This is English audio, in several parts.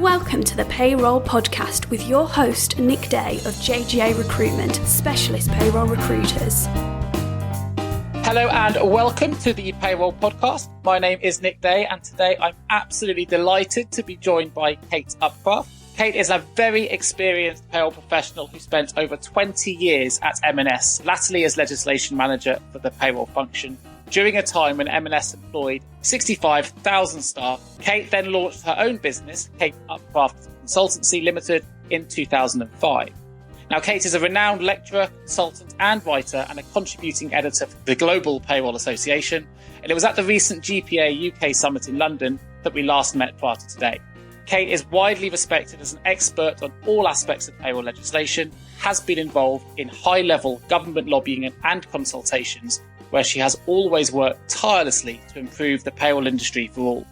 Welcome to the Payroll Podcast with your host, Nick Day of JGA Recruitment, specialist payroll recruiters. Hello and welcome to the Payroll Podcast. My name is Nick Day and today I'm absolutely delighted to be joined by Kate Upcraft. Kate is a very experienced payroll professional who spent over 20 years at M&S, latterly as legislation manager for the payroll function. During a time when M&S employed 65,000 staff, Kate then launched her own business, Kate Upcraft of Consultancy Limited, in 2005. Now, Kate is a renowned lecturer, consultant and writer and a contributing editor for the Global Payroll Association. And it was at the recent GPA UK Summit in London that we last met prior to today. Kate is widely respected as an expert on all aspects of payroll legislation, has been involved in high-level government lobbying and consultations, where she has always worked tirelessly to improve the payroll industry for all.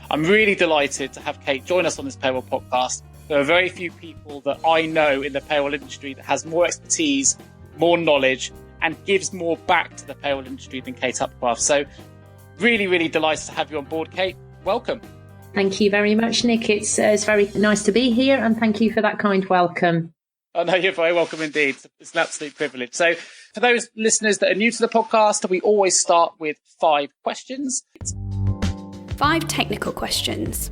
I'm really delighted to have Kate join us on this payroll podcast. There are very few people that I know in the payroll industry that has more expertise, more knowledge, and gives more back to the payroll industry than Kate Upcraft. So really delighted to have you on board, Kate. Welcome. Thank you very much, Nick. It's very nice to be here, and thank you for that kind welcome. Oh, no, you're very welcome indeed. It's an absolute privilege. So for those listeners that are new to the podcast, we always start with 5 questions. 5 technical questions.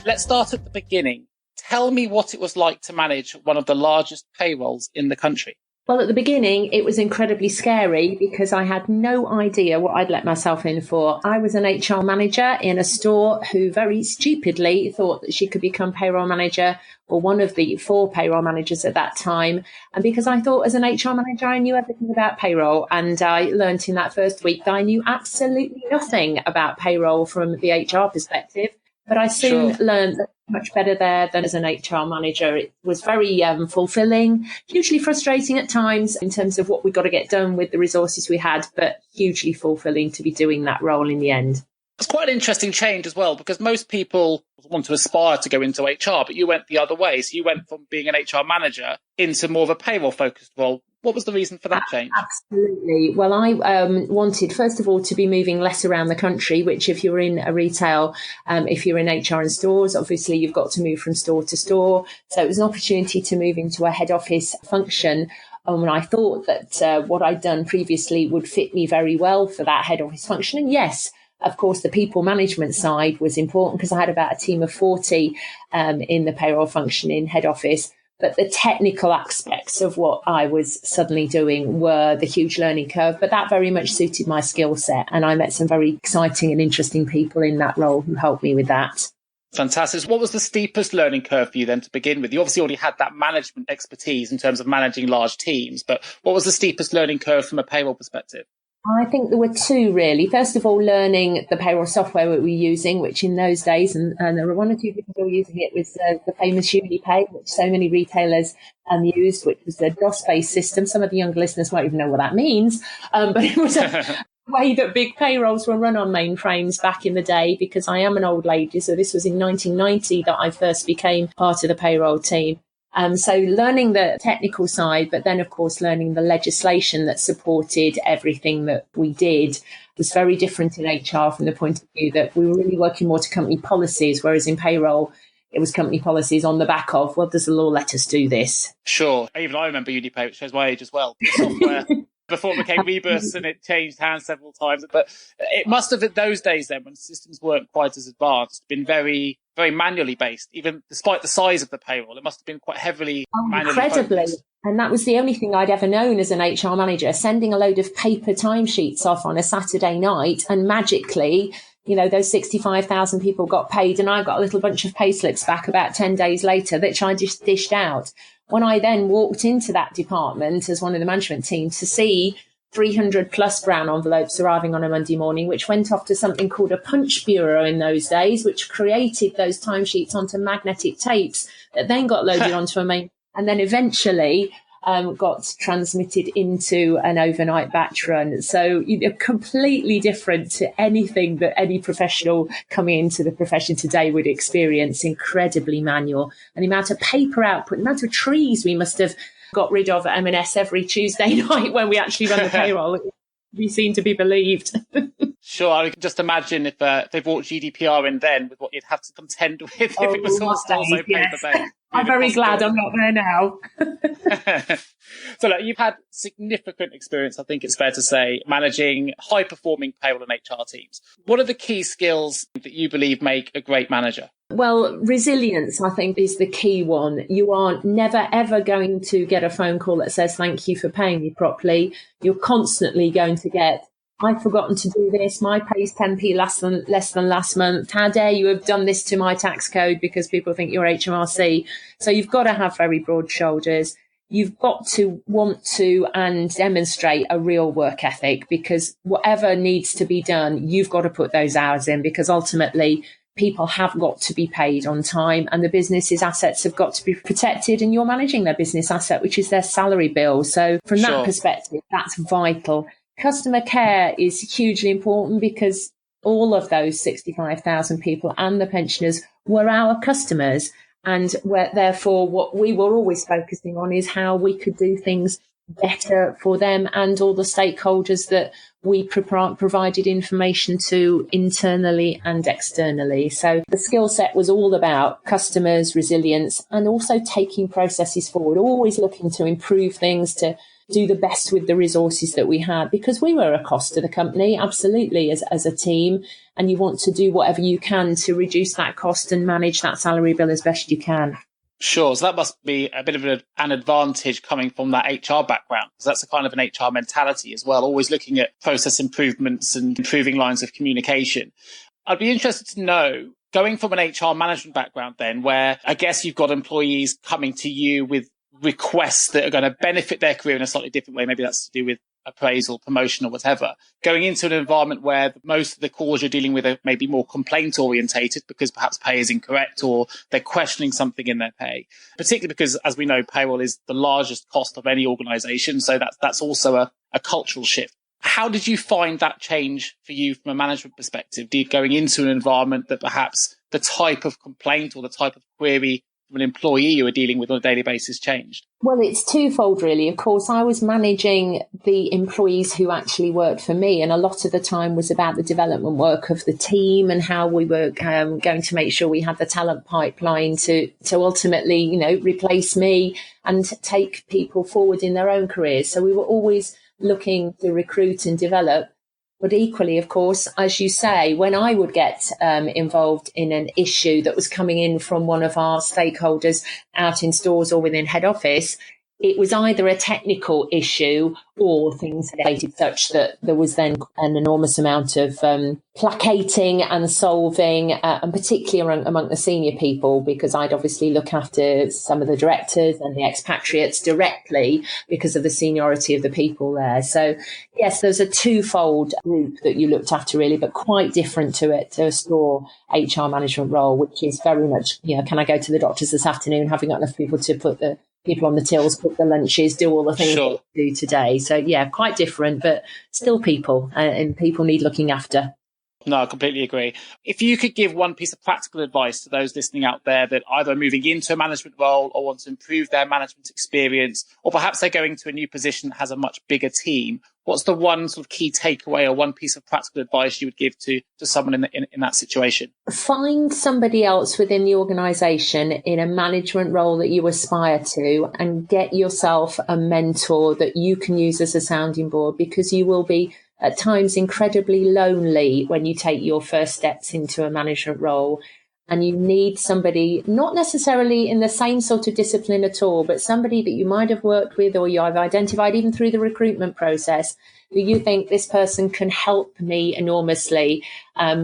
Let's start at the beginning. Tell me what it was like to manage one of the largest payrolls in the country. Well, at the beginning, it was incredibly scary because I had no idea what I'd let myself in for. I was an HR manager in a store who very stupidly thought that she could become payroll manager, or one of the 4 payroll managers at that time. And because I thought as an HR manager, I knew everything about payroll. And I learnt in that first week that I knew absolutely nothing about payroll from the HR perspective. But I soon learned that much better there than as an HR manager. It was very fulfilling, hugely frustrating at times in terms of what we got to get done with the resources we had, but hugely fulfilling to be doing that role in the end. It's quite an interesting change as well, because most people want to aspire to go into HR, but you went the other way. So you went from being an HR manager into more of a payroll-focused role. What was the reason for that change? Absolutely. Well, I wanted, first of all, to be moving less around the country, which if you're in a retail, if you're in HR and stores, obviously you've got to move from store to store. So it was an opportunity to move into a head office function. And I thought that what I'd done previously would fit me very well for that head office function. And yes, of course, the people management side was important because I had about a team of 40 in the payroll function in head office. But the technical aspects of what I was suddenly doing were the huge learning curve. But that very much suited my skill set. And I met some very exciting and interesting people in that role who helped me with that. Fantastic. What was the steepest learning curve for you then to begin with? You obviously already had that management expertise in terms of managing large teams. But what was the steepest learning curve from a payroll perspective? I think there were 2, really. First of all, learning the payroll software we were using, which in those days, and there were 1 or 2 people still using it, was the famous UniPay, which so many retailers used, which was a DOS-based system. Some of the younger listeners won't even know what that means, but it was a way that big payrolls were run on mainframes back in the day, because I am an old lady. So this was in 1990 that I first became part of the payroll team. So learning the technical side, but then, of course, learning the legislation that supported everything that we did was very different in HR from the point of view that we were really working more to company policies, whereas in payroll, it was company policies on the back of, well, does the law let us do this? Sure. Even I remember UniPay, which shows my age as well. Software before it became Rebus and it changed hands several times. But it must have, in those days then, when systems weren't quite as advanced, been very manually based. Even despite the size of the payroll, it must have been quite heavily manually incredibly focused. And that was the only thing I'd ever known as an HR manager, sending a load of paper timesheets off on a Saturday night, and magically, you know, those 65,000 people got paid, and I got a little bunch of pay slips back about 10 days later, which I just dished out. When I then walked into that department as one of the management team to see 300 plus brown envelopes arriving on a Monday morning, which went off to something called a punch bureau in those days, which created those timesheets onto magnetic tapes that then got loaded onto a main, and then eventually got transmitted into an overnight batch run. So, you know, completely different to anything that any professional coming into the profession today would experience. Incredibly manual. And the amount of paper output, the amount of trees we must have got rid of at M&S every Tuesday night when we actually run the payroll, we seem to be believed. Sure, I can just imagine if they brought GDPR in then with what you'd have to contend with if it was all still so paper-based. I'm very glad I'm not there now. So look, you've had significant experience, I think it's fair to say, managing high-performing payroll and HR teams. What are the key skills that you believe make a great manager? Well, resilience, I think, is the key one. You are never, ever going to get a phone call that says, thank you for paying me properly. You're constantly going to get, I've forgotten to do this. My pay's 10p less than last month. How dare you have done this to my tax code, because people think you're HMRC. So you've got to have very broad shoulders. You've got to want to and demonstrate a real work ethic, because whatever needs to be done, you've got to put those hours in, because ultimately people have got to be paid on time and the business's assets have got to be protected, and you're managing their business asset, which is their salary bill. So from that perspective, that's vital. Customer care is hugely important, because all of those 65,000 people and the pensioners were our customers. And therefore, what we were always focusing on is how we could do things better for them and all the stakeholders that we provided information to internally and externally. So the skill set was all about customers, resilience, and also taking processes forward, always looking to improve things, to do the best with the resources that we had, because we were a cost to the company, absolutely, as a team. And you want to do whatever you can to reduce that cost and manage that salary bill as best you can. Sure. So that must be a bit of an advantage coming from that HR background, because that's a kind of an HR mentality as well, always looking at process improvements and improving lines of communication. I'd be interested to know, going from an HR management background then, where I guess you've got employees coming to you with requests that are going to benefit their career in a slightly different way. Maybe that's to do with appraisal, promotion or whatever, going into an environment where most of the calls you're dealing with are maybe more complaint orientated because perhaps pay is incorrect or they're questioning something in their pay, particularly because, as we know, payroll is the largest cost of any organization. So that's also a cultural shift. How did you find that change for you from a management perspective? Going into an environment that perhaps the type of complaint or the type of query from an employee you were dealing with on a daily basis changed? Well, it's twofold, really. Of course, I was managing the employees who actually worked for me, and a lot of the time was about the development work of the team and how we were going to make sure we had the talent pipeline to ultimately, replace me and take people forward in their own careers. So we were always looking to recruit and develop. But equally, of course, as you say, when I would get involved in an issue that was coming in from one of our stakeholders out in stores or within head office, it was either a technical issue or things related such that there was then an enormous amount of placating and solving, and particularly among the senior people, because I'd obviously look after some of the directors and the expatriates directly because of the seniority of the people there. So, yes, there's a twofold group that you looked after, really, but quite different to a store HR management role, which is very much, can I go to the doctors this afternoon? Have we got enough people to put the people on the tills, cook the lunches, do all the things that we do today? So, yeah, quite different, but still people, and people need looking after. No, I completely agree. If you could give one piece of practical advice to those listening out there that either are moving into a management role or want to improve their management experience, or perhaps they're going to a new position that has a much bigger team, what's the one sort of key takeaway or one piece of practical advice you would give to someone in that situation? Find somebody else within the organisation in a management role that you aspire to, and get yourself a mentor that you can use as a sounding board, because you will be at times incredibly lonely when you take your first steps into a management role. And you need somebody, not necessarily in the same sort of discipline at all, but somebody that you might have worked with or you have identified even through the recruitment process, who you think this person can help me enormously,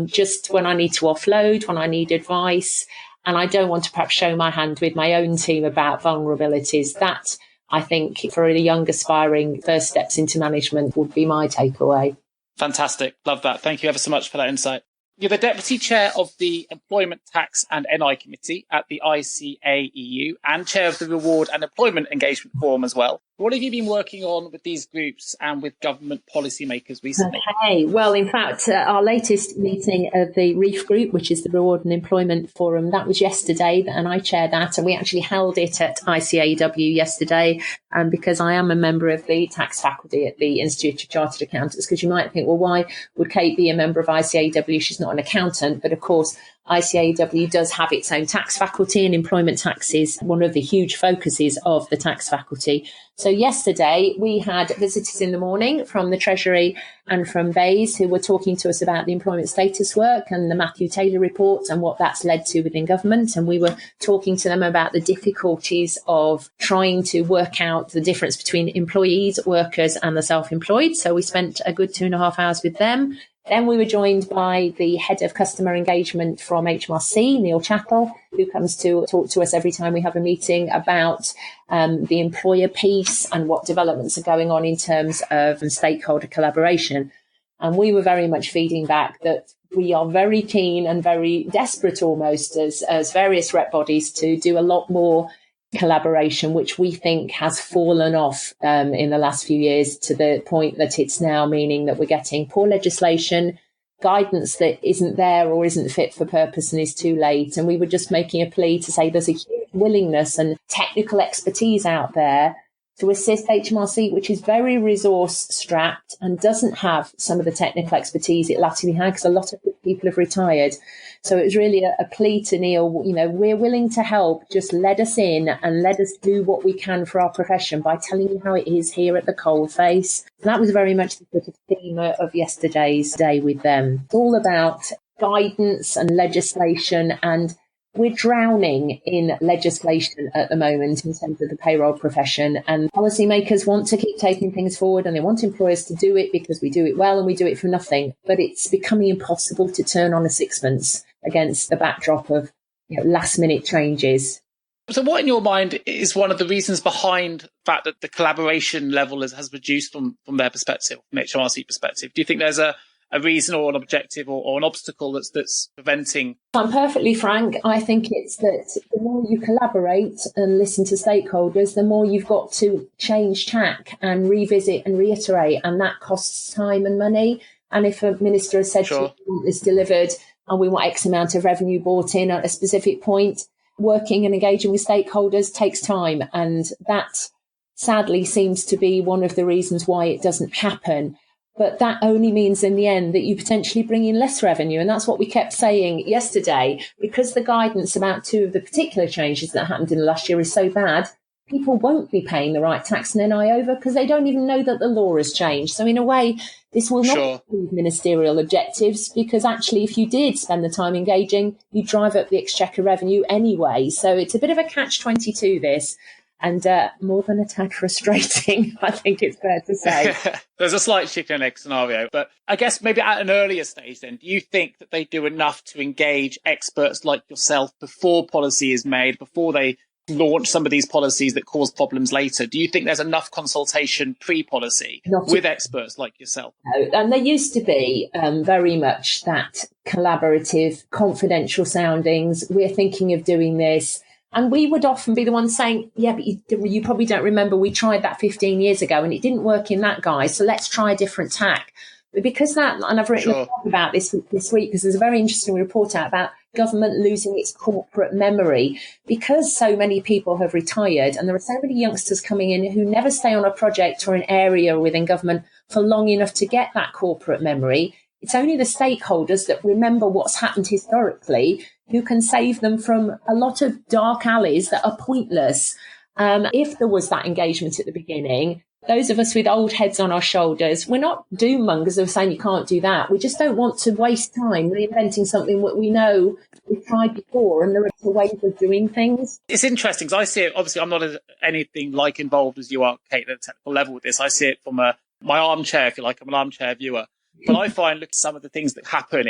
just when I need to offload, when I need advice, and I don't want to perhaps show my hand with my own team about vulnerabilities. That, I think, for a young aspiring first steps into management would be my takeaway. Fantastic. Love that. Thank you ever so much for that insight. You're the Deputy Chair of the Employment Tax and NI Committee at the ICAEU and Chair of the Reward and Employment Engagement Forum as well. What have you been working on with these groups and with government policymakers recently? Okay, well, in fact, our latest meeting of the REEF group, which is the Reward and Employment Forum, that was yesterday, and I chaired that, and we actually held it at ICAEW yesterday, because I am a member of the tax faculty at the Institute of Chartered Accountants, because you might think, well, why would Kate be a member of ICAEW? She's not an accountant, but of course, ICAEW does have its own tax faculty, and employment tax is one of the huge focuses of the tax faculty. So yesterday we had visitors in the morning from the Treasury and from BAYS who were talking to us about the employment status work and the Matthew Taylor report and what that's led to within government. And we were talking to them about the difficulties of trying to work out the difference between employees, workers and the self-employed. So we spent a good 2.5 hours with them. Then we were joined by the head of customer engagement from HMRC, Neil Chattel, who comes to talk to us every time we have a meeting about the employer piece and what developments are going on in terms of stakeholder collaboration. And we were very much feeding back that we are very keen and very desperate almost as various rep bodies to do a lot more collaboration, which we think has fallen off in the last few years to the point that it's now meaning that we're getting poor legislation, guidance that isn't there or isn't fit for purpose and is too late. And we were just making a plea to say there's a huge willingness and technical expertise out there to assist HMRC, which is very resource strapped and doesn't have some of the technical expertise it latterly had because a lot of people have retired. So it was really a plea to Neil, you know, we're willing to help, just let us in and let us do what we can for our profession by telling you how it is here at the coalface. And that was very much the sort of theme of yesterday's day with them. It's all about guidance and legislation, and we're drowning in legislation at the moment in terms of the payroll profession, and policymakers want to keep taking things forward and they want employers to do it because we do it well and we do it for nothing. But it's becoming impossible to turn on a sixpence against the backdrop of last minute changes. So what in your mind is one of the reasons behind the fact that the collaboration level has reduced from their perspective, from HMRC perspective? Do you think there's a reason or an objective or an obstacle that's preventing? I'm perfectly frank. I think it's that the more you collaborate and listen to stakeholders, the more you've got to change tack and revisit and reiterate, and that costs time and money. And if a minister has said Sure. to you, we want this delivered and we want X amount of revenue brought in at a specific point, working and engaging with stakeholders takes time. And that sadly seems to be one of the reasons why it doesn't happen. But that only means in the end that you potentially bring in less revenue. And that's what we kept saying yesterday, because the guidance about two of the particular changes that happened in the last year is so bad, people won't be paying the right tax and NI over because they don't even know that the law has changed. So in a way, this will not achieve ministerial objectives, because actually if you did spend the time engaging, you drive up the exchequer revenue anyway. So it's a bit of a catch-22 this. And more than a tad frustrating, I think it's fair to say. There's a slight chicken and egg scenario, but I guess maybe at an earlier stage then, do you think that they do enough to engage experts like yourself before policy is made, before they launch some of these policies that cause problems later? Do you think there's enough consultation pre-policy with experts like yourself? No, and there used to be very much that collaborative, confidential soundings. We're thinking of doing this. And we would often be the ones saying, yeah, but you probably don't remember, we tried that 15 years ago and it didn't work in that guise, so let's try a different tack. But because that, and I've written a blog about this week, because there's a very interesting report out about government losing its corporate memory, because so many people have retired and there are so many youngsters coming in who never stay on a project or an area within government for long enough to get that corporate memory. It's only the stakeholders that remember what's happened historically who can save them from a lot of dark alleys that are pointless. If there was that engagement at the beginning, those of us with old heads on our shoulders, we're not doom mongers of saying you can't do that. We just don't want to waste time reinventing something that we know we've tried before, and there are ways of doing things. It's interesting because I see it, obviously I'm not anything like involved as you are, Kate, at a technical level with this. I see it from my armchair, if you like. I'm an armchair viewer. But I find, look, some of the things that happen,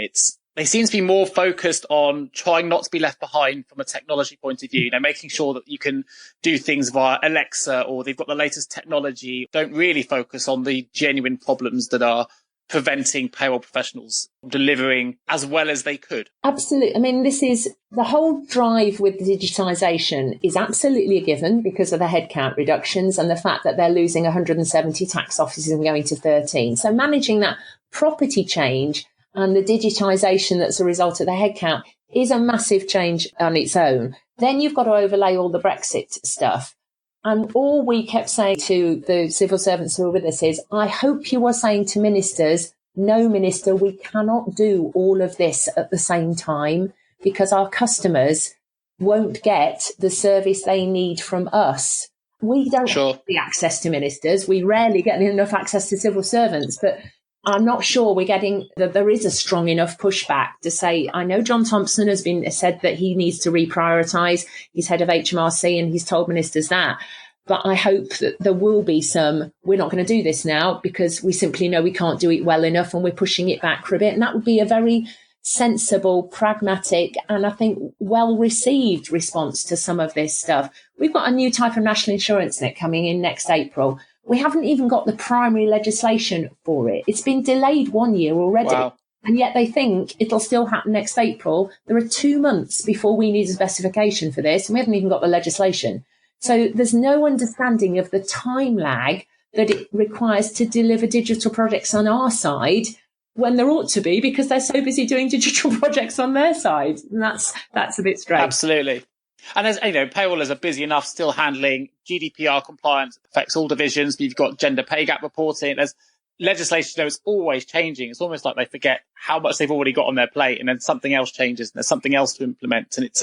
they seem to be more focused on trying not to be left behind from a technology point of view, making sure that you can do things via Alexa or they've got the latest technology, don't really focus on the genuine problems that are preventing payroll professionals from delivering as well as they could? Absolutely. I mean, this is the whole drive with digitisation is absolutely a given because of the headcount reductions and the fact that they're losing 170 tax offices and going to 13. So managing that property change and the digitisation that's a result of the headcount is a massive change on its own. Then you've got to overlay all the Brexit stuff. And all we kept saying to the civil servants who are with us is, I hope you are saying to ministers, no, minister, we cannot do all of this at the same time because our customers won't get the service they need from us. We don't have the access to ministers. We rarely get enough access to civil servants, but I'm not sure we're getting that there is a strong enough pushback to say, I know John Thompson has said that he needs to reprioritise. He's head of HMRC and he's told ministers that. But I hope that there will be some, we're not going to do this now because we simply know we can't do it well enough and we're pushing it back for a bit. And that would be a very sensible, pragmatic, and I think well-received response to some of this stuff. We've got a new type of national insurance net coming in next April. We haven't even got the primary legislation for it. It's been delayed 1 year already. Wow. And yet they think it'll still happen next April. There are 2 months before we need a specification for this, and we haven't even got the legislation. So there's no understanding of the time lag that it requires to deliver digital projects on our side when there ought to be, because they're so busy doing digital projects on their side. And that's a bit strange. Absolutely. And as you know, payrollers are busy enough still handling GDPR compliance that affects all divisions. You've got gender pay gap reporting. There's legislation that is always changing. It's almost like they forget how much they've already got on their plate, and then something else changes and there's something else to implement. And it's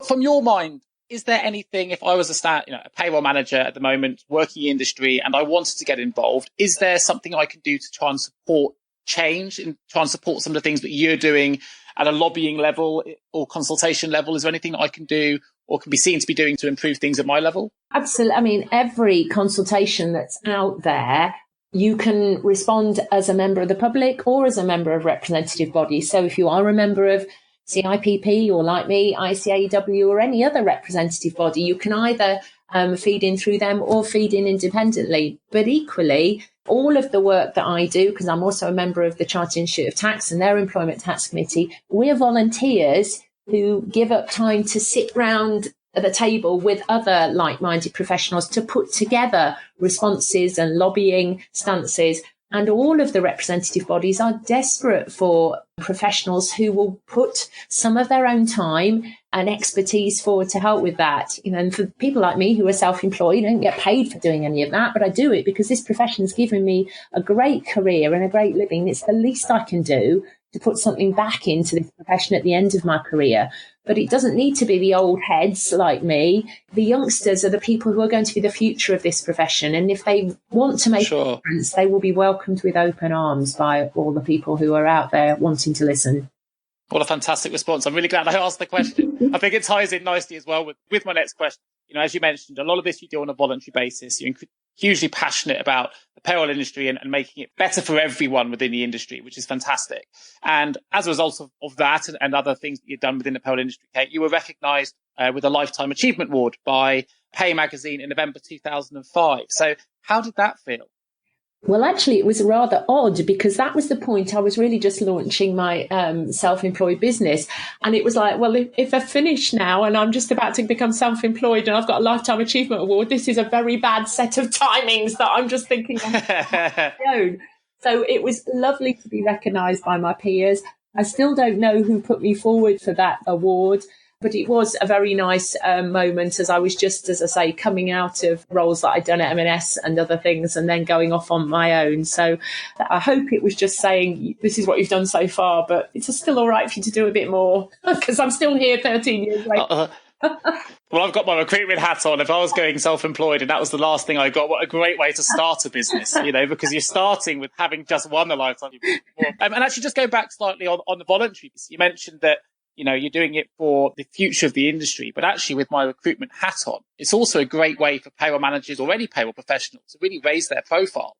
from your mind, is there anything, if I was a payroll manager at the moment, working in industry, and I wanted to get involved, is there something I can do to try and support change and try and support some of the things that you're doing at a lobbying level or consultation level? Is there anything that I can do or can be seen to be doing to improve things at my level? Absolutely. I mean, every consultation that's out there, you can respond as a member of the public or as a member of representative bodies. So if you are a member of CIPP or, like me, ICAEW or any other representative body, you can either feed in through them or feed in independently. But equally, all of the work that I do, because I'm also a member of the Chartered Institute of Tax and their Employment Tax Committee, we're volunteers who give up time to sit round at the table with other like-minded professionals to put together responses and lobbying stances. And all of the representative bodies are desperate for professionals who will put some of their own time and expertise forward to help with that. You know, and for people like me who are self-employed, I don't get paid for doing any of that, but I do it because this profession's given me a great career and a great living. It's the least I can do to put something back into this profession at the end of my career. But it doesn't need to be the old heads like me. The youngsters are the people who are going to be the future of this profession. And if they want to make a difference, they will be welcomed with open arms by all the people who are out there wanting to listen. What a fantastic response. I'm really glad I asked the question. I think it ties in nicely as well with my next question. You know, as you mentioned, a lot of this you do on a voluntary basis. You're hugely passionate about the payroll industry and making it better for everyone within the industry, which is fantastic. And as a result of that and other things that you've done within the payroll industry, Kate, you were recognised with a Lifetime Achievement Award by Pay Magazine in November 2005. So how did that feel? Well, actually, it was rather odd because that was the point. I was really just launching my self-employed business. And it was like, well, if I've finished now and I'm just about to become self-employed and I've got a Lifetime Achievement Award, this is a very bad set of timings that I'm just thinking on my own. So it was lovely to be recognised by my peers. I still don't know who put me forward for that award, but it was a very nice moment as I was just, as I say, coming out of roles that I'd done at M&S and other things and then going off on my own. So I hope it was just saying, this is what you've done so far, but it's still all right for you to do a bit more because I'm still here 13 years later. Well, I've got my recruitment hat on. If I was going self-employed and that was the last thing I got, what a great way to start a business, you know, because you're starting with having just won the Lifetime Achievement Award. And actually just go back slightly on the voluntary piece. You mentioned that, you know, you're doing it for the future of the industry, but actually with my recruitment hat on, it's also a great way for payroll managers or any payroll professionals to really raise their profile,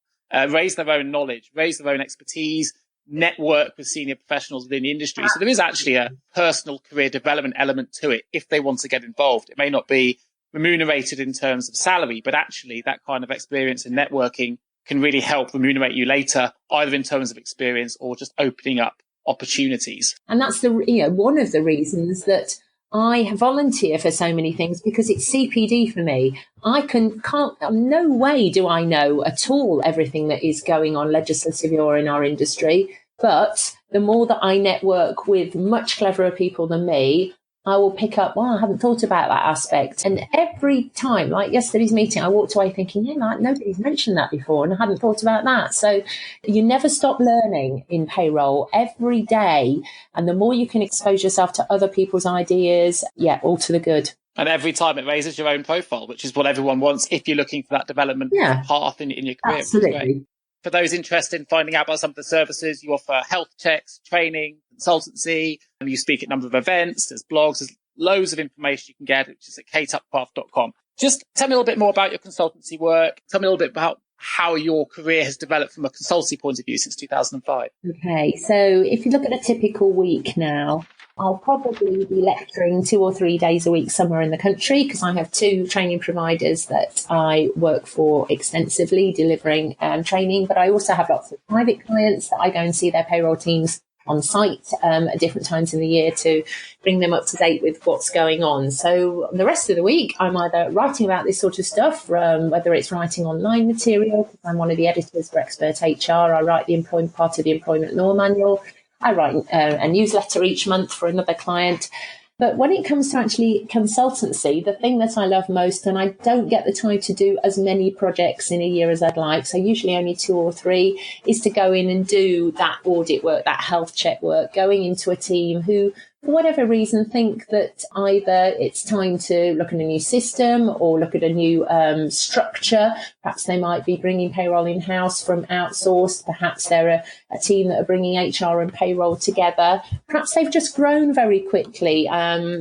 raise their own knowledge, raise their own expertise, network with senior professionals within the industry. So there is actually a personal career development element to it if they want to get involved. It may not be remunerated in terms of salary, but actually that kind of experience and networking can really help remunerate you later, either in terms of experience or just opening up opportunities. And that's one of the reasons that I volunteer for so many things, because it's CPD for me. No way do I know at all everything that is going on legislatively or in our industry. But the more that I network with much cleverer people than me, I will pick up, I haven't thought about that aspect. And every time, like yesterday's meeting, I walked away thinking, nobody's mentioned that before and I hadn't thought about that. So you never stop learning in payroll every day. And the more you can expose yourself to other people's ideas, all to the good. And every time it raises your own profile, which is what everyone wants if you're looking for that development path in your career. Absolutely. For those interested in finding out about some of the services, you offer health checks, training, consultancy, and you speak at a number of events, there's blogs, there's loads of information you can get, which is at kateupcraft.com. Just tell me a little bit more about your consultancy work. Tell me a little bit about how your career has developed from a consultancy point of view since 2005. Okay, so if you look at a typical week now, I'll probably be lecturing 2 or 3 days a week somewhere in the country, because I have 2 training providers that I work for extensively delivering training. But I also have lots of private clients that I go and see their payroll teams on site at different times in the year to bring them up to date with what's going on. So the rest of the week, I'm either writing about this sort of stuff, whether it's writing online material, because I'm one of the editors for Expert HR. I write the part of the employment law manual. I write a newsletter each month for another client. But when it comes to actually consultancy, the thing that I love most, and I don't get the time to do as many projects in a year as I'd like, so usually only 2 or 3, is to go in and do that audit work, that health check work, going into a team who, for whatever reason, think that either it's time to look at a new system or look at a new structure. Perhaps they might be bringing payroll in-house from outsourced. Perhaps they're a team that are bringing HR and payroll together. Perhaps they've just grown very quickly.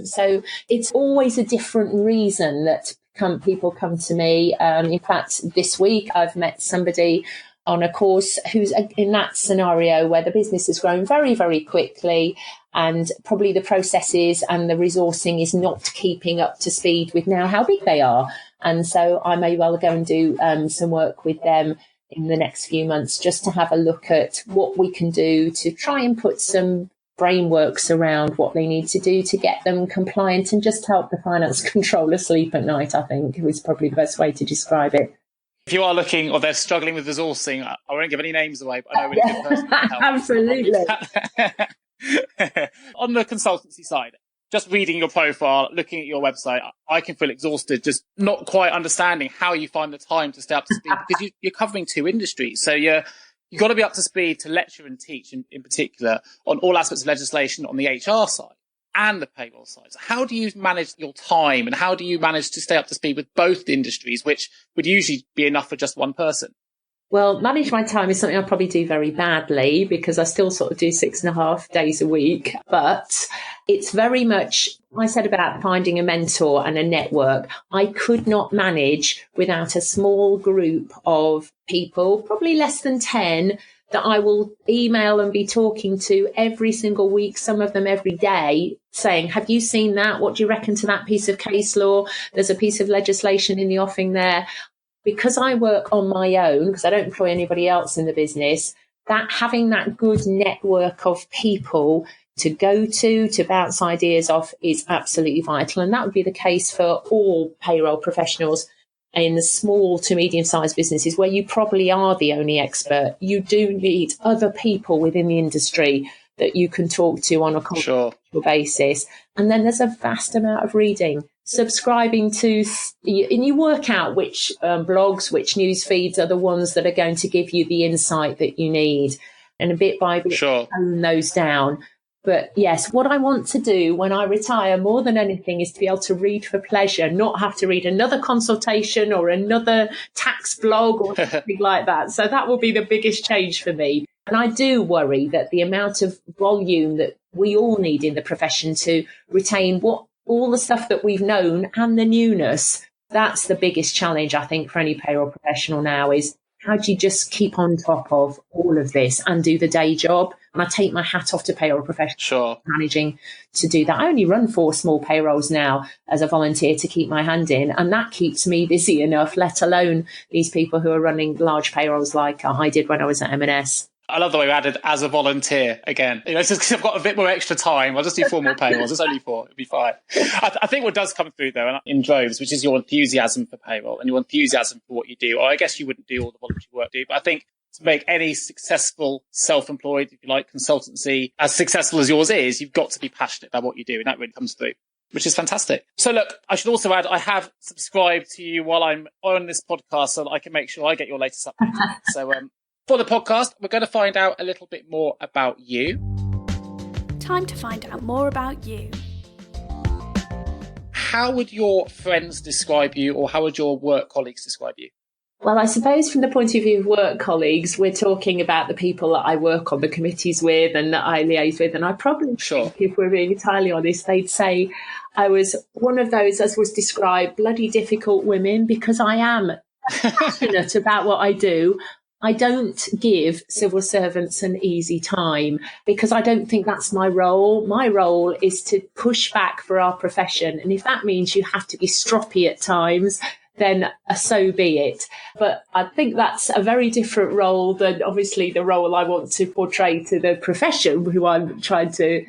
So it's always a different reason that people come to me. In fact, this week I've met somebody on a course who's in that scenario where the business has grown very, very quickly, and probably the processes and the resourcing is not keeping up to speed with now how big they are. And so I may well go and do some work with them in the next few months, just to have a look at what we can do to try and put some frameworks around what they need to do to get them compliant and just help the finance controller sleep at night, I think, is probably the best way to describe it. If you are looking or they're struggling with resourcing, I won't give any names away, but I know a really good person to help. Absolutely. On the consultancy side, just reading your profile, looking at your website, I can feel exhausted, just not quite understanding how you find the time to stay up to speed, because you're covering 2 industries. So you've got to be up to speed to lecture and teach in particular on all aspects of legislation on the HR side and the payroll side. So how do you manage your time, and how do you manage to stay up to speed with both industries, which would usually be enough for just one person? Well, manage my time is something I probably do very badly, because I still sort of do 6.5 days a week. But it's very much, I said about finding a mentor and a network. I could not manage without a small group of people, probably less than 10, that I will email and be talking to every single week, some of them every day, saying, have you seen that? What do you reckon to that piece of case law? There's a piece of legislation in the offing there. Because I work on my own, because I don't employ anybody else in the business, that having that good network of people to go to bounce ideas off is absolutely vital. And that would be the case for all payroll professionals in the small to medium-sized businesses, where you probably are the only expert. You do need other people within the industry that you can talk to on a confidential basis. And then there's a vast amount of reading, subscribing to, and you work out which blogs, which news feeds are the ones that are going to give you the insight that you need. And a bit by bit, tone those down. But yes, what I want to do when I retire more than anything is to be able to read for pleasure, not have to read another consultation or another tax blog or something like that. So that will be the biggest change for me. And I do worry that the amount of volume that we all need in the profession to retain all the stuff that we've known and the newness, that's the biggest challenge, I think, for any payroll professional now, is how do you just keep on top of all of this and do the day job And I take my hat off to payroll professionals Sure. managing to do that. I only run 4 small payrolls now as a volunteer to keep my hand in, and that keeps me busy enough, let alone these people who are running large payrolls like I did when I was at M&S. I love the way you added as a volunteer again. It's just because I've got a bit more extra time. I'll just do 4 more payrolls. It's only 4. It'll be fine. I think what does come through, though, in droves, which is your enthusiasm for payroll and your enthusiasm for what you do. Or I guess you wouldn't do all the voluntary work, do you? But I think to make any successful self-employed, if you like, consultancy, as successful as yours is, you've got to be passionate about what you do. And that really comes through, which is fantastic. So look, I should also add, I have subscribed to you while I'm on this podcast so that I can make sure I get your latest updates. So, for the podcast, we're going to find out a little bit more about you. Time to find out more about you. How would your friends describe you, or how would your work colleagues describe you? Well, I suppose from the point of view of work colleagues, we're talking about the people that I work on the committees with and that I liaise with. And I probably think, if we're being entirely honest, they'd say I was one of those, as was described, bloody difficult women, because I am passionate about what I do. I don't give civil servants an easy time because I don't think that's my role. My role is to push back for our profession. And if that means you have to be stroppy at times, then so be it. But I think that's a very different role than obviously the role I want to portray to the profession who I'm trying to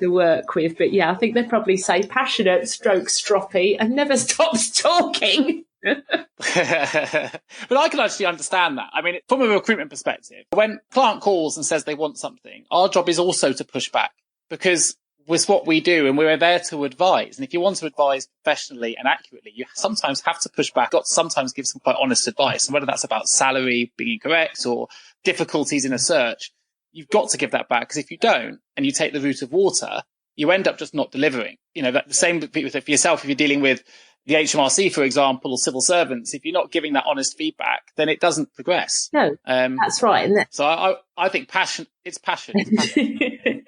work with. But yeah, I think they'd probably say passionate, stroke stroppy, and never stops talking. But I can actually understand that. I mean, from a recruitment perspective, when a client calls and says they want something, our job is also to push back, because with what we do, and we're there to advise. And if you want to advise professionally and accurately, you sometimes have to push back. You've got to sometimes give some quite honest advice. And whether that's about salary being incorrect or difficulties in a search, you've got to give that back, because if you don't and you take the route of water, you end up just not delivering. You know, that the same for yourself, if you're dealing with the HMRC, for example, or civil servants, if you're not giving that honest feedback, then it doesn't progress. No, that's right. Isn't it? So I think passion. It's passion.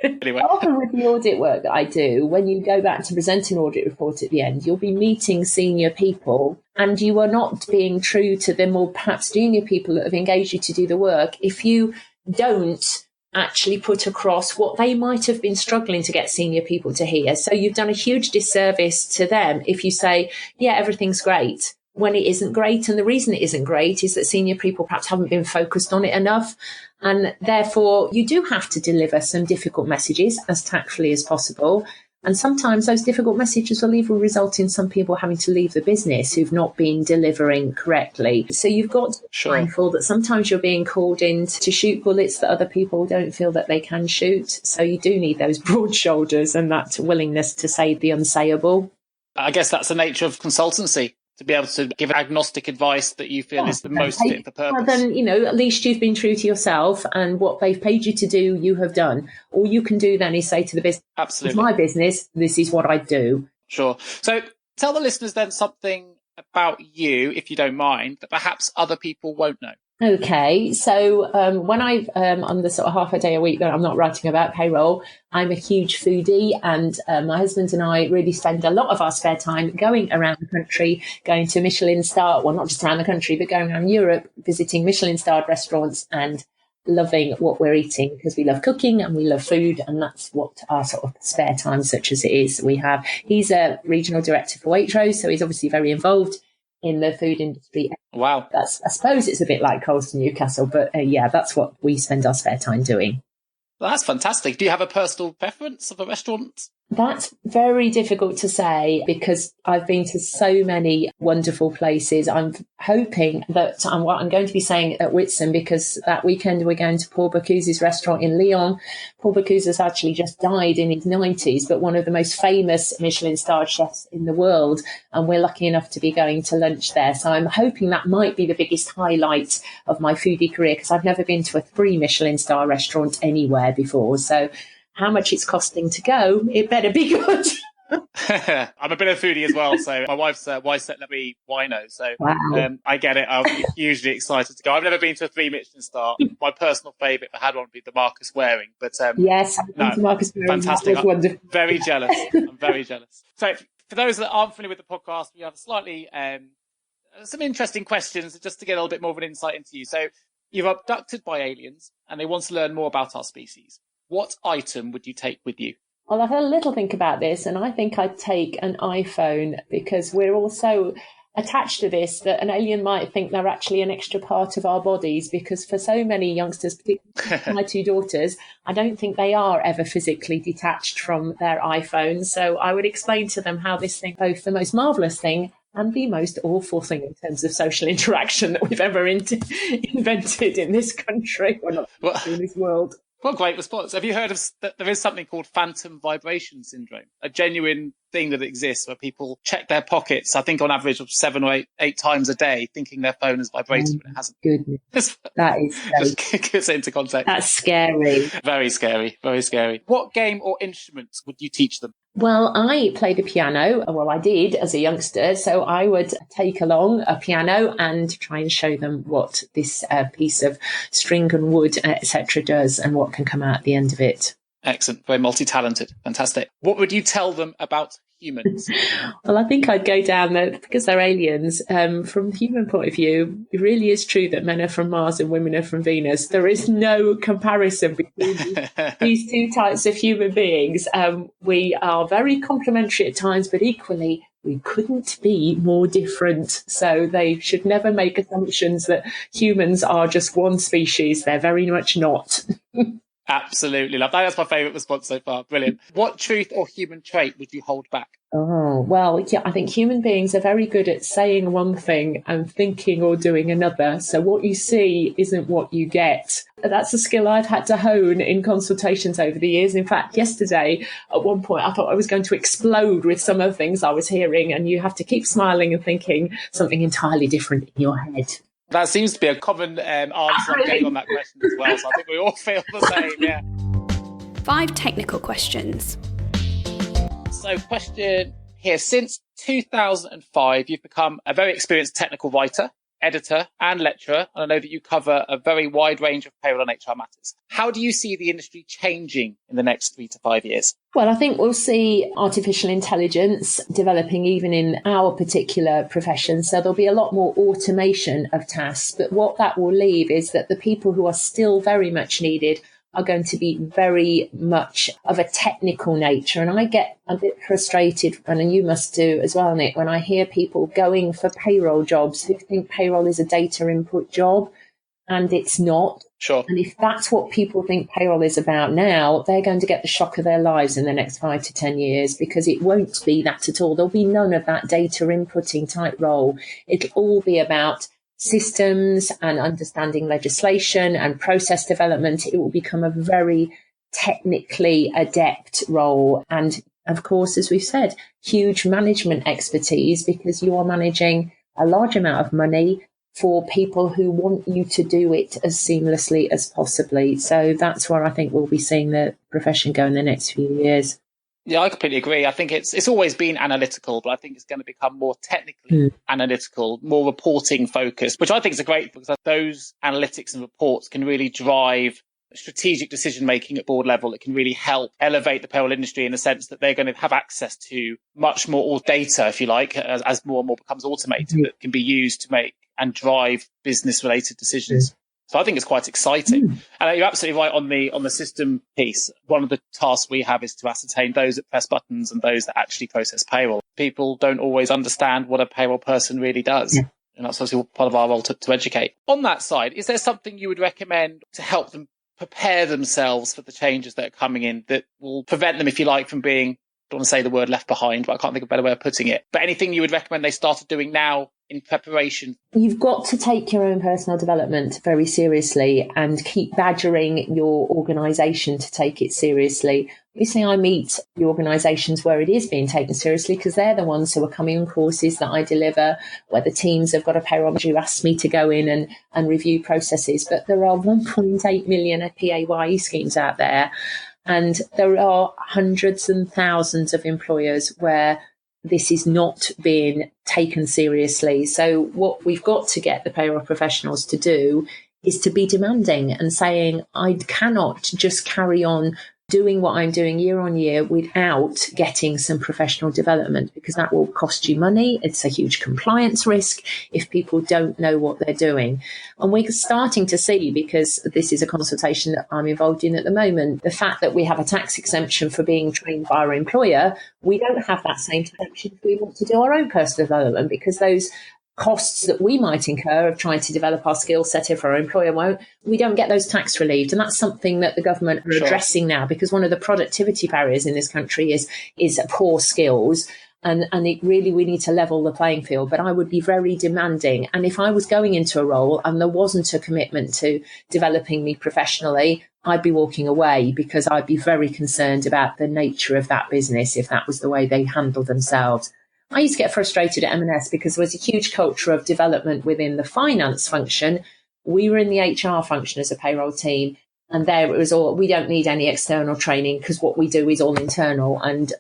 Anyway. Often with the audit work that I do, when you go back to present an audit report at the end, you'll be meeting senior people and you are not being true to the more perhaps junior people that have engaged you to do the work if you don't actually put across what they might have been struggling to get senior people to hear. So you've done a huge disservice to them if you say, yeah, everything's great, when it isn't great. And the reason it isn't great is that senior people perhaps haven't been focused on it enough. And therefore, you do have to deliver some difficult messages as tactfully as possible. And sometimes those difficult messages will even result in some people having to leave the business who've not been delivering correctly. So you've got to be mindful that sometimes you're being called in to shoot bullets that other people don't feel that they can shoot. So you do need those broad shoulders and that willingness to say the unsayable. I guess that's the nature of consultancy, to be able to give agnostic advice that you feel is the most fit for purpose. Well, then, you know, at least you've been true to yourself, and what they've paid you to do, you have done. All you can do then is say to the business, absolutely, it's my business, this is what I do. Sure. So tell the listeners then something about you, if you don't mind, that perhaps other people won't know. Okay, so when on the sort of half a day a week that I'm not writing about payroll, I'm a huge foodie, and my husband and I really spend a lot of our spare time going around the country, going to Michelin star, well, not just around the country, but going around Europe, visiting Michelin starred restaurants and loving what we're eating, because we love cooking and we love food, and that's what our sort of spare time, such as it is, we have. He's a regional director for Waitrose, so he's obviously very involved in the food industry. Wow. I suppose it's a bit like Colston Newcastle, but yeah, that's what we spend our spare time doing. Well, that's fantastic. Do you have a personal preference of a restaurant? That's very difficult to say because I've been to so many wonderful places. I'm hoping that what I'm going to be saying at Whitsun, because that weekend we're going to Paul Bocuse's restaurant in Lyon. Paul Bocuse has actually just died in his 90s, but one of the most famous Michelin-starred chefs in the world. And we're lucky enough to be going to lunch there. So I'm hoping that might be the biggest highlight of my foodie career, because I've never been to a 3 Michelin-star restaurant anywhere before. So how much it's costing to go, it better be good. I'm a bit of a foodie as well, so my wife's set let me wino, so wow. I get it. I'm hugely excited to go. I've never been to a 3 Michelin star. My personal favourite, if I had one, would be the Marcus Waring. But yes, Marcus Waring. Fantastic. I'm very jealous. I'm very jealous. So for those that aren't familiar with the podcast, we have slightly some interesting questions just to get a little bit more of an insight into you. So You're abducted by aliens and they want to learn more about our species. What item would you take with you? Well, I've had a little think about this, and I think I'd take an iPhone, because we're all so attached to this that an alien might think they're actually an extra part of our bodies, because for so many youngsters, particularly my two daughters, I don't think they are ever physically detached from their iPhones. So I would explain to them how this thing, both the most marvellous thing and the most awful thing in terms of social interaction that we've ever invented in this country, or not in this world. What a great response. Have you heard of that there is something called phantom vibration syndrome, a genuine thing that exists where people check their pockets, I think on average of 7 or 8 times a day, thinking their phone is vibrating when it hasn't. Goodness. That is just gets into context. That's scary. Very scary, very scary. What game or instruments would you teach them? Well, I play the piano. Well, I did as a youngster. So I would take along a piano and try and show them what this piece of string and wood, etc., does and what can come out at the end of it. Excellent. Very multi-talented. Fantastic. What would you tell them about humans? Well, I think I'd go down there because they're aliens. From the human point of view, it really is true that men are from Mars and women are from Venus. There is no comparison between these two types of human beings. We are very complementary at times, but equally, we couldn't be more different. So they should never make assumptions that humans are just one species. They're very much not. Absolutely. Love that. That's my favourite response so far. Brilliant. What truth or human trait would you hold back? Oh, well, yeah, I think human beings are very good at saying one thing and thinking or doing another. So what you see isn't what you get. That's a skill I've had to hone in consultations over the years. In fact, yesterday, at one point, I thought I was going to explode with some of the things I was hearing, and you have to keep smiling and thinking something entirely different in your head. That seems to be a common answer I'm getting on that question as well. So I think we all feel the same, yeah. 5 technical questions. So question here. Since 2005, you've become a very experienced technical writer, editor and lecturer. And I know that you cover a very wide range of payroll and HR matters. How do you see the industry changing in the next 3 to 5 years? Well, I think we'll see artificial intelligence developing even in our particular profession. So there'll be a lot more automation of tasks. But what that will leave is that the people who are still very much needed are going to be very much of a technical nature. And I get a bit frustrated, and you must do as well, Nick, when I hear people going for payroll jobs who think payroll is a data input job, and it's not. Sure. And if that's what people think payroll is about now, they're going to get the shock of their lives in the next 5 to 10 years, because it won't be that at all. There'll be none of that data inputting type role. It'll all be about systems and understanding legislation and process development. It will become a very technically adept role. And of course, as we've said, huge management expertise, because you are managing a large amount of money for people who want you to do it as seamlessly as possibly. So that's where I think we'll be seeing the profession go in the next few years. Yeah, I completely agree. I think it's always been analytical, but I think it's going to become more technically analytical, more reporting focused, which I think is a great, because those analytics and reports can really drive strategic decision making at board level. It can really help elevate the payroll industry in the sense that they're going to have access to much more data, if you like, as more and more becomes automated, that can be used to make and drive business related decisions. So I think it's quite exciting. And you're absolutely right on the system piece. One of the tasks we have is to ascertain those that press buttons and those that actually process payroll. People don't always understand what a payroll person really does. Yeah. And that's obviously part of our role to educate. On that side, is there something you would recommend to help them prepare themselves for the changes that are coming in that will prevent them, if you like, from being, I don't want to say the word left behind, but I can't think of a better way of putting it. But anything you would recommend they started doing now in preparation? You've got to take your own personal development very seriously and keep badgering your organisation to take it seriously. Obviously, I meet the organisations where it is being taken seriously, because they're the ones who are coming on courses that I deliver, where the teams have got a payroll manager who asks me to go in and review processes. But there are 1.8 million PAYE schemes out there, and there are hundreds and thousands of employers where this is not being taken seriously. So what we've got to get the payroll professionals to do is to be demanding and saying, I cannot just carry on doing what I'm doing year on year without getting some professional development, because that will cost you money. It's a huge compliance risk if people don't know what they're doing. And we're starting to see, because this is a consultation that I'm involved in at the moment, the fact that we have a tax exemption for being trained by our employer, we don't have that same exemption if we want to do our own personal development, because those costs that we might incur of trying to develop our skill set if our employer won't, we don't get those tax relieved. And that's something that the government are addressing now, because one of the productivity barriers in this country is poor skills. And we need to level the playing field. But I would be very demanding. And if I was going into a role and there wasn't a commitment to developing me professionally, I'd be walking away, because I'd be very concerned about the nature of that business if that was the way they handle themselves. I used to get frustrated at M&S because there was a huge culture of development within the finance function. We were in the HR function as a payroll team, and there it was all, we don't need any external training because what we do is all internal. And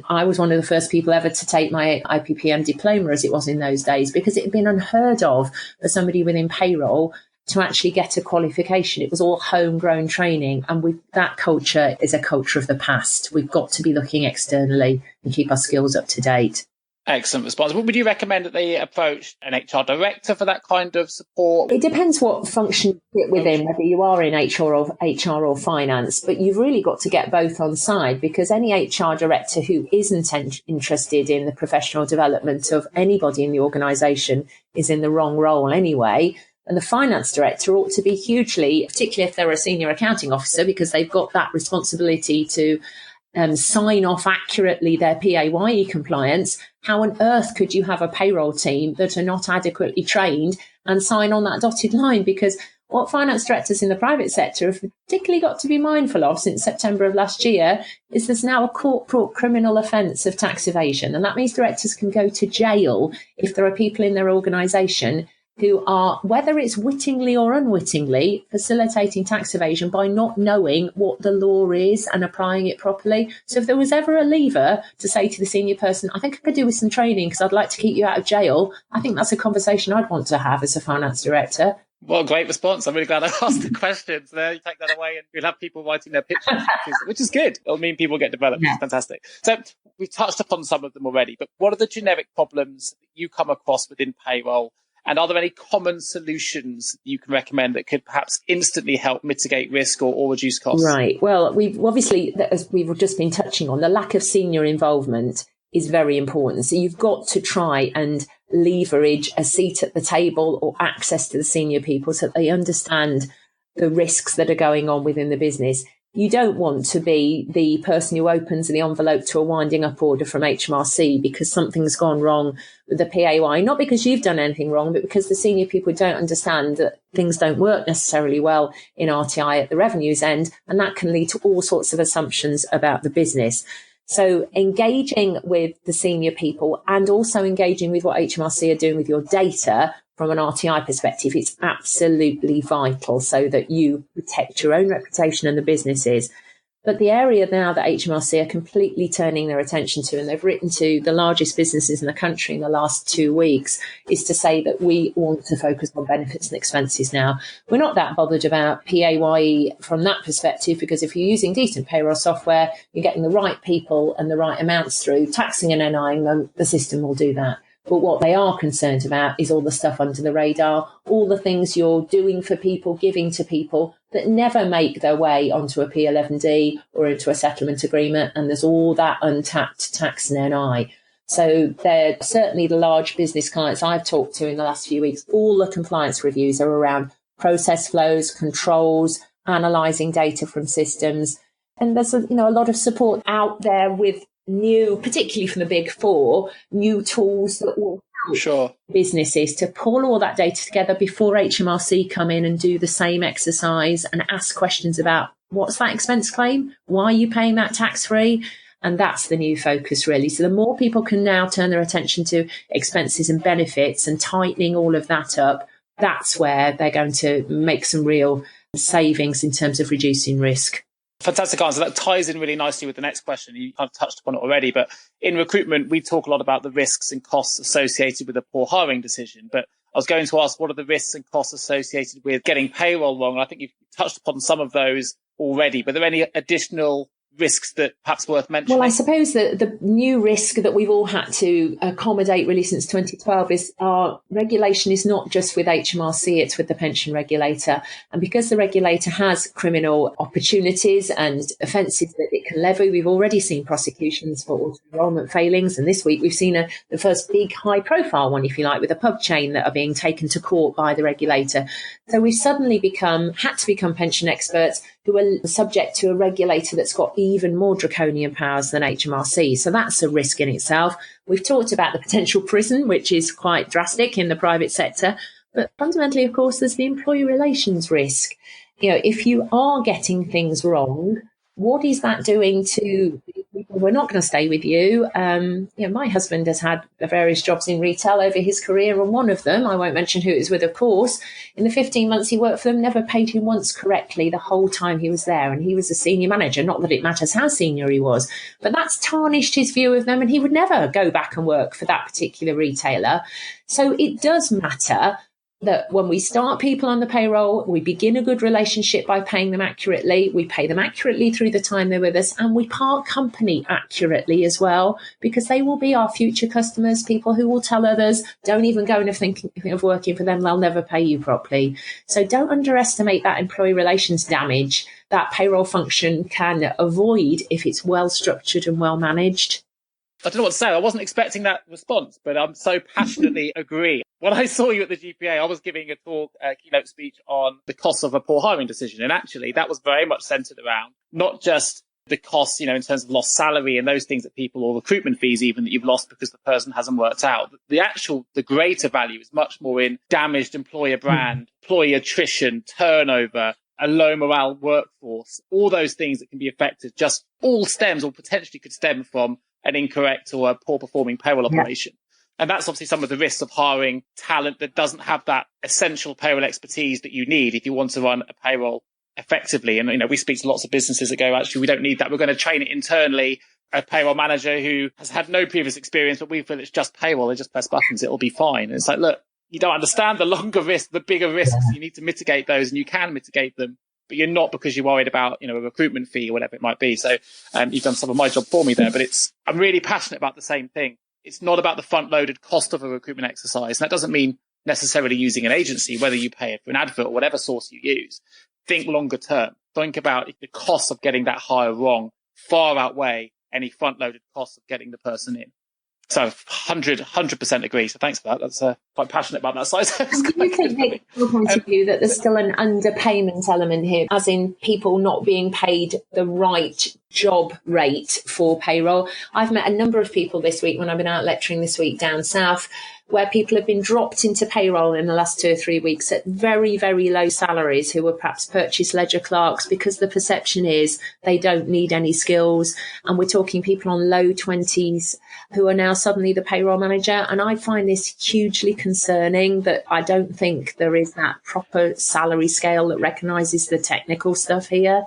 I was one of the first people ever to take my IPPM diploma, as it was in those days, because it had been unheard of for somebody within payroll to actually get a qualification. It was all homegrown training. And that culture is a culture of the past. We've got to be looking externally and keep our skills up to date. Excellent response. Would you recommend that they approach an HR director for that kind of support? It depends what function you fit within, whether you are in HR or finance, but you've really got to get both on side, because any HR director who isn't interested in the professional development of anybody in the organisation is in the wrong role anyway. And the finance director ought to be hugely, particularly if they're a senior accounting officer, because they've got that responsibility to sign off accurately their PAYE compliance. How on earth could you have a payroll team that are not adequately trained and sign on that dotted line? Because what finance directors in the private sector have particularly got to be mindful of since September of last year is there's now a court-brought criminal offence of tax evasion. And that means directors can go to jail if there are people in their organisation who are, whether it's wittingly or unwittingly, facilitating tax evasion by not knowing what the law is and applying it properly. So if there was ever a lever to say to the senior person, I think I could do with some training because I'd like to keep you out of jail, I think that's a conversation I'd want to have as a finance director. Well, great response. I'm really glad I asked the questions there. You take that away and we'll have people writing their pitches, which is good. It'll mean people get developed. Yeah. It's fantastic. So we've touched upon some of them already, but what are the generic problems that you come across within payroll? And are there any common solutions you can recommend that could perhaps instantly help mitigate risk or reduce costs? Right. Well, we've obviously, as we've just been touching on, the lack of senior involvement is very important. So you've got to try and leverage a seat at the table or access to the senior people so that they understand the risks that are going on within the business. You don't want to be the person who opens the envelope to a winding up order from HMRC because something's gone wrong with the PAY, not because you've done anything wrong, but because the senior people don't understand that things don't work necessarily well in RTI at the revenues end, and that can lead to all sorts of assumptions about the business. So engaging with the senior people and also engaging with what HMRC are doing with your data from an RTI perspective, it's absolutely vital so that you protect your own reputation and the businesses. But the area now that HMRC are completely turning their attention to, and they've written to the largest businesses in the country in the last 2 weeks, is to say that we want to focus on benefits and expenses now. We're not that bothered about PAYE from that perspective, because if you're using decent payroll software, you're getting the right people and the right amounts through, taxing and NIing them, the system will do that. But what they are concerned about is all the stuff under the radar, all the things you're doing for people, giving to people that never make their way onto a P11D or into a settlement agreement. And there's all that untapped tax and NI. So they're certainly the large business clients I've talked to in the last few weeks. All the compliance reviews are around process flows, controls, analysing data from systems. And there's a lot of support out there with new, particularly from the Big Four, new tools that will help businesses to pull all that data together before HMRC come in and do the same exercise and ask questions about what's that expense claim? Why are you paying that tax-free? And that's the new focus, really. So the more people can now turn their attention to expenses and benefits and tightening all of that up, that's where they're going to make some real savings in terms of reducing risk. Fantastic answer. That ties in really nicely with the next question. You kind of touched upon it already, but in recruitment, we talk a lot about the risks and costs associated with a poor hiring decision. But I was going to ask, what are the risks and costs associated with getting payroll wrong? And I think you've touched upon some of those already, but are there any additional risks that perhaps worth mentioning? Well, I suppose that the new risk that we've all had to accommodate really since 2012 is our regulation is not just with HMRC, it's with the pension regulator. And because the regulator has criminal opportunities and offences that it can levy, we've already seen prosecutions for auto-enrolment failings. And this week we've seen the first big high-profile one, if you like, with a pub chain that are being taken to court by the regulator. So we've suddenly had to become pension experts who are subject to a regulator that's got even more draconian powers than HMRC. So that's a risk in itself. We've talked about the potential prison, which is quite drastic in the private sector. But fundamentally, of course, there's the employee relations risk. If you are getting things wrong, what is that doing to people who are not going to stay with you? My husband has had various jobs in retail over his career, and one of them, I won't mention who it was with, of course, in the 15 months he worked for them, never paid him once correctly the whole time he was there. And he was a senior manager, not that it matters how senior he was, but that's tarnished his view of them, and he would never go back and work for that particular retailer. So it does matter that when we start people on the payroll, we begin a good relationship by paying them accurately. We pay them accurately through the time they're with us, and we part company accurately as well, because they will be our future customers, people who will tell others, don't even go and think of working for them, they'll never pay you properly. So don't underestimate that employee relations damage that payroll function can avoid if it's well structured and well managed. I don't know what to say. I wasn't expecting that response, but I'm so passionately agree. When I saw you at the GPA, I was giving a keynote speech on the cost of a poor hiring decision. And actually, that was very much centered around not just the costs, in terms of lost salary and those things that people, or recruitment fees even, that you've lost because the person hasn't worked out. The greater value is much more in damaged employer brand, employee attrition, turnover, a low morale workforce, all those things that can be affected, just all stems or potentially could stem from an incorrect or a poor performing payroll operation. And that's obviously some of the risks of hiring talent that doesn't have that essential payroll expertise that you need if you want to run a payroll effectively. And, we speak to lots of businesses that go, actually, we don't need that. We're going to train it internally. A payroll manager who has had no previous experience, but we feel it's just payroll. They just press buttons. It'll be fine. And it's like, look, you don't understand the longer risks, the bigger risks. You need to mitigate those, and you can mitigate them. But you're not because you're worried about, a recruitment fee or whatever it might be. So you've done some of my job for me there, but I'm really passionate about the same thing. It's not about the front-loaded cost of a recruitment exercise. And that doesn't mean necessarily using an agency, whether you pay it for an advert or whatever source you use. Think longer term. Think about the costs of getting that hire wrong far outweigh any front-loaded costs of getting the person in. So 100% agree. So thanks for that. That's quite passionate about that side. Do you think, from your point of view, that there's still an underpayment element here, as in people not being paid the right job rate for payroll? I've met a number of people this week when I've been out lecturing this week down south, where people have been dropped into payroll in the last 2 or 3 weeks at very, very low salaries, who were perhaps purchase ledger clerks, because the perception is they don't need any skills. And we're talking people on low 20s who are now suddenly the payroll manager. And I find this hugely concerning, that I don't think there is that proper salary scale that recognises the technical stuff here.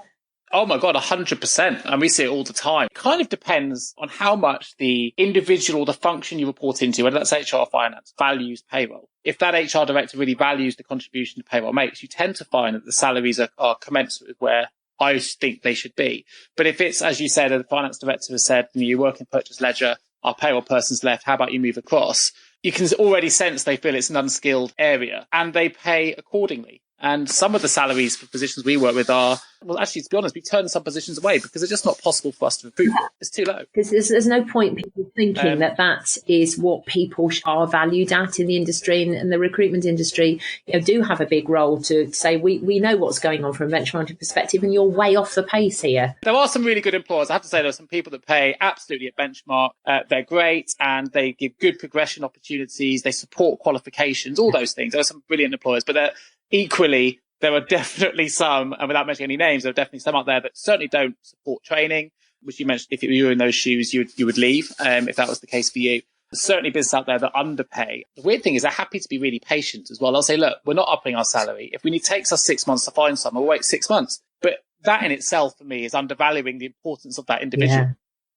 Oh my God, 100%. And we see it all the time. It kind of depends on how much the individual, the function you report into, whether that's HR or finance, values payroll. If that HR director really values the contribution the payroll makes, you tend to find that the salaries are commensurate with where I think they should be. But if it's, as you said, the finance director has said, you work in purchase ledger, our payroll person's left, how about you move across? You can already sense they feel it's an unskilled area, and they pay accordingly. And some of the salaries for positions we work with are, well, actually, to be honest, we turn some positions away because they're just not possible for us to recruit. It's too low. Because there's no point people thinking that is what people are valued at in the industry, and the recruitment industry do have a big role to say, we know what's going on from a benchmarking perspective, and you're way off the pace here. There are some really good employers. I have to say there are some people that pay absolutely at benchmark. They're great, and they give good progression opportunities. They support qualifications, all those things. There are some brilliant employers, but equally, there are definitely some, and without mentioning any names, there are definitely some out there that certainly don't support training, which you mentioned, if you were in those shoes, you would leave, if that was the case for you. There's certainly businesses out there that underpay. The weird thing is they're happy to be really patient as well. They'll say, look, we're not upping our salary. If it takes us 6 months to find someone, we'll wait 6 months. But that in itself, for me, is undervaluing the importance of that individual. Yeah.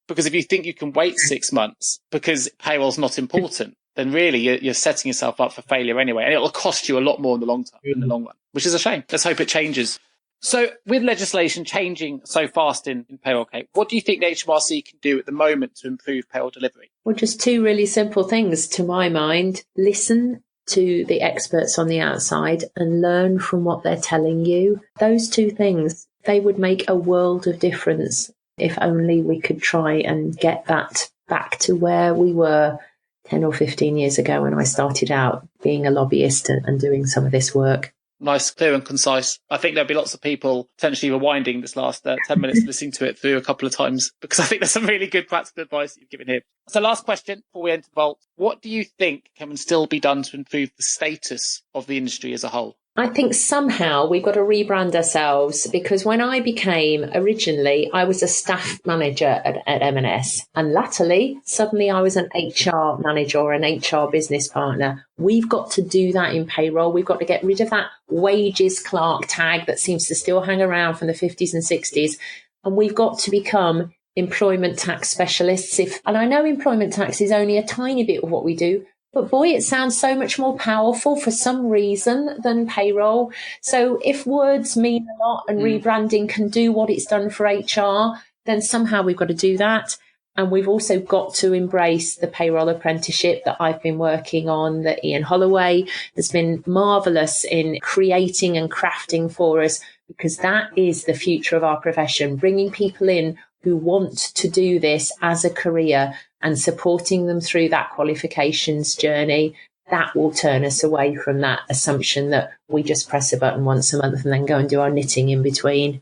Because if you think you can wait 6 months because payroll's not important, then really you're setting yourself up for failure anyway. And it'll cost you a lot more in the long run, which is a shame. Let's hope it changes. So with legislation changing so fast in payroll, Kate, what do you think the HMRC can do at the moment to improve payroll delivery? Well, just two really simple things to my mind. Listen to the experts on the outside and learn from what they're telling you. Those two things, they would make a world of difference if only we could try and get that back to where we were 10 or 15 years ago when I started out being a lobbyist and doing some of this work. Nice, clear and concise. I think there'll be lots of people potentially rewinding this last 10 minutes, listening to it through a couple of times, because I think there's some really good practical advice you've given here. So last question before we enter Vault. What do you think can still be done to improve the status of the industry as a whole? I think somehow we've got to rebrand ourselves, because when I became originally, I was a staff manager at M&S, and latterly, suddenly I was an HR manager or an HR business partner. We've got to do that in payroll. We've got to get rid of that wages clerk tag that seems to still hang around from the 50s and 60s. And we've got to become employment tax specialists. And I know employment tax is only a tiny bit of what we do, but boy, it sounds so much more powerful for some reason than payroll. So if words mean a lot and rebranding can do what it's done for HR, then somehow we've got to do that. And we've also got to embrace the payroll apprenticeship that I've been working on, that Ian Holloway has been marvellous in creating and crafting for us, because that is the future of our profession, bringing people in who want to do this as a career and supporting them through that qualifications journey. That will turn us away from that assumption that we just press a button once a month and then go and do our knitting in between.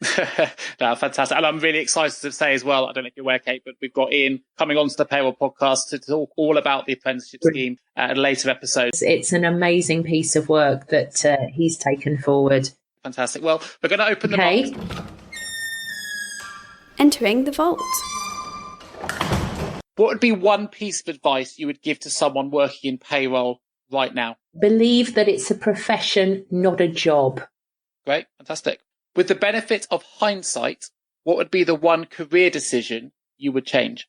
No, fantastic. And I'm really excited to say as well, I don't know if you're aware, Kate, but we've got Ian coming onto the Payroll podcast to talk all about the apprenticeship scheme at a later episode. It's an amazing piece of work that he's taken forward. Fantastic. Well, we're going to open the vault. Entering the vault. What would be one piece of advice you would give to someone working in payroll right now? Believe that it's a profession, not a job. Great. Fantastic. With the benefit of hindsight, what would be the one career decision you would change?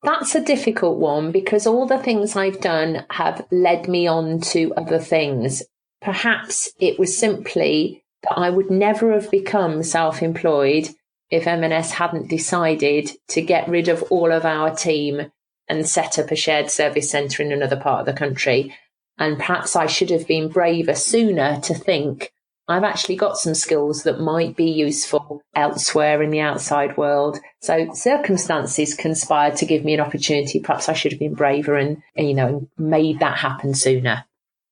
That's a difficult one, because all the things I've done have led me on to other things. Perhaps it was simply that I would never have become self-employed if M&S hadn't decided to get rid of all of our team and set up a shared service centre in another part of the country. And perhaps I should have been braver sooner to think I've actually got some skills that might be useful elsewhere in the outside world. So circumstances conspired to give me an opportunity. Perhaps I should have been braver and made that happen sooner.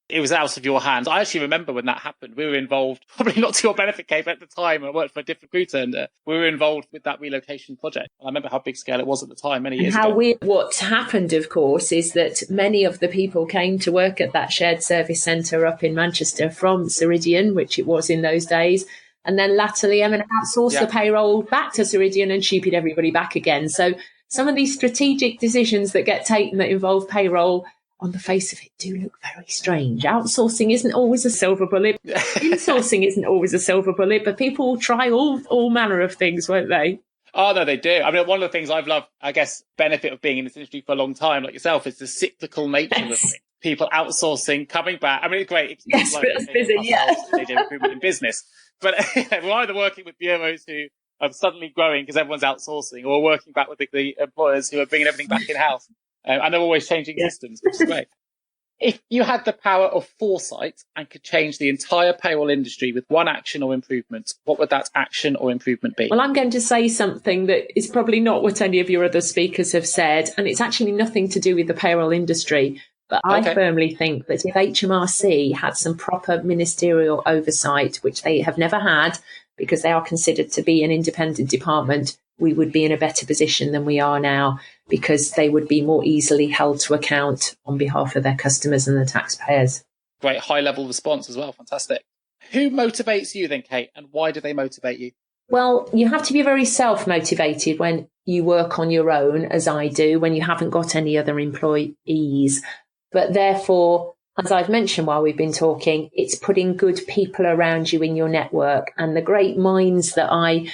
It was out of your hands. I actually remember when that happened. We were involved, probably not to your benefit, Kate, but at the time I worked for a different recruiter, and we were involved with that relocation project. I remember how big scale it was at the time, many years ago. What happened, of course, is that many of the people came to work at that shared service centre up in Manchester from Ceridian, which it was in those days. And then latterly, outsourced the payroll back to Ceridian and sheepied everybody back again. So some of these strategic decisions that get taken that involve payroll, on the face of it, do look very strange. Outsourcing isn't always a silver bullet. Insourcing isn't always a silver bullet, but people will try all manner of things, won't they? Oh, no, they do. I mean, one of the things I've loved, I guess, benefit of being in this industry for a long time, like yourself, is the cyclical nature of things. People outsourcing, coming back. I mean, it's great. Yes, but it's busy, yeah. They do recruitment in business. But we're either working with bureaus who are suddenly growing because everyone's outsourcing, or working back with the employers who are bringing everything back in-house. And they're always changing systems, which is great. If you had the power of foresight and could change the entire payroll industry with one action or improvement, what would that action or improvement be? Well, I'm going to say something that is probably not what any of your other speakers have said, and it's actually nothing to do with the payroll industry. But I firmly think that if HMRC had some proper ministerial oversight, which they have never had because they are considered to be an independent department, we would be in a better position than we are now, because they would be more easily held to account on behalf of their customers and the taxpayers. Great high-level response as well. Fantastic. Who motivates you then, Kate, and why do they motivate you? Well, you have to be very self-motivated when you work on your own, as I do, when you haven't got any other employees. But therefore, as I've mentioned while we've been talking, it's putting good people around you in your network. And the great minds that I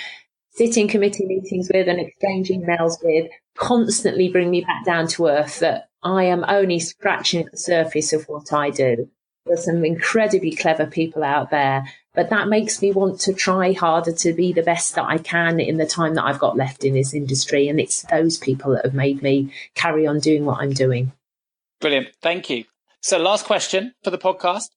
sit in committee meetings with and exchange emails with constantly bring me back down to earth, that I am only scratching at the surface of what I do. There's some incredibly clever people out there, But that makes me want to try harder to be the best that I can in the time that I've got left in this industry. And it's those people that have made me carry on doing what I'm doing. Brilliant. Thank you. So last question for the podcast.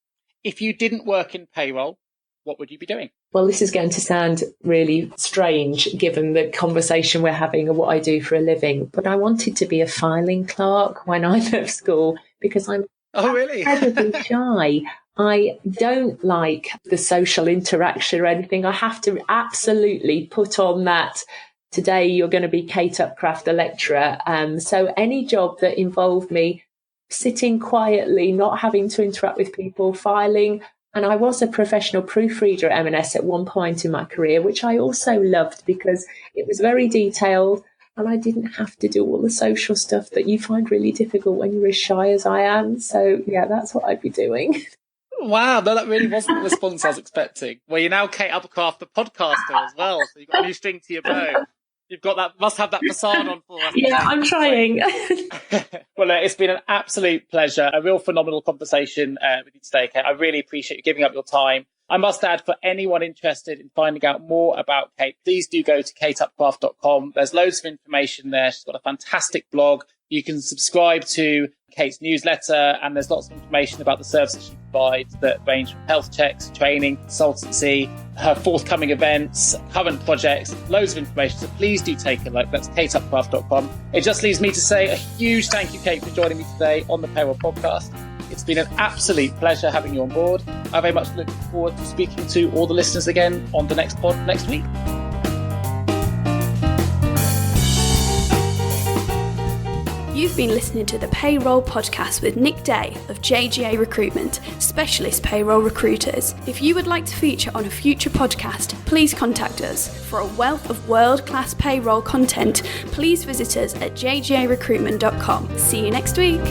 If you didn't work in payroll, what would you be doing? Well, this is going to sound really strange given the conversation we're having and what I do for a living. But I wanted to be a filing clerk when I left school because I'm incredibly shy. I don't like the social interaction or anything. I have to absolutely put on that today you're going to be Kate Upcraft, a lecturer. So any job that involved me sitting quietly, not having to interact with people, filing. And I was a professional proofreader at M&S at one point in my career, which I also loved because it was very detailed and I didn't have to do all the social stuff that you find really difficult when you're as shy as I am. So yeah, that's what I'd be doing. Wow, no, that really wasn't the response I was expecting. Well, you're now Kate Upcraft, the podcaster as well, so you've got a new string to your bow. You've got that, must have that facade on for us. Yeah, I'm trying. Well, it's been an absolute pleasure, a real phenomenal conversation with you today, Kate. I really appreciate you giving up your time. I must add, for anyone interested in finding out more about Kate, please do go to kateupcraft.com. There's loads of information there. She's got a fantastic blog. You can subscribe to Kate's newsletter, and there's lots of information about the services she provides that range from health checks, training, consultancy, her forthcoming events, current projects, loads of information. So please do take a look. That's kateupcraft.com. It just leaves me to say a huge thank you, Kate, for joining me today on the Payroll Podcast. It's been an absolute pleasure having you on board. I very much look forward to speaking to all the listeners again on the next pod next week. You've been listening to the Payroll Podcast with Nick Day of JGA Recruitment, specialist payroll recruiters. If you would like to feature on a future podcast, please contact us. For a wealth of world-class payroll content, please visit us at jgarecruitment.com. See you next week.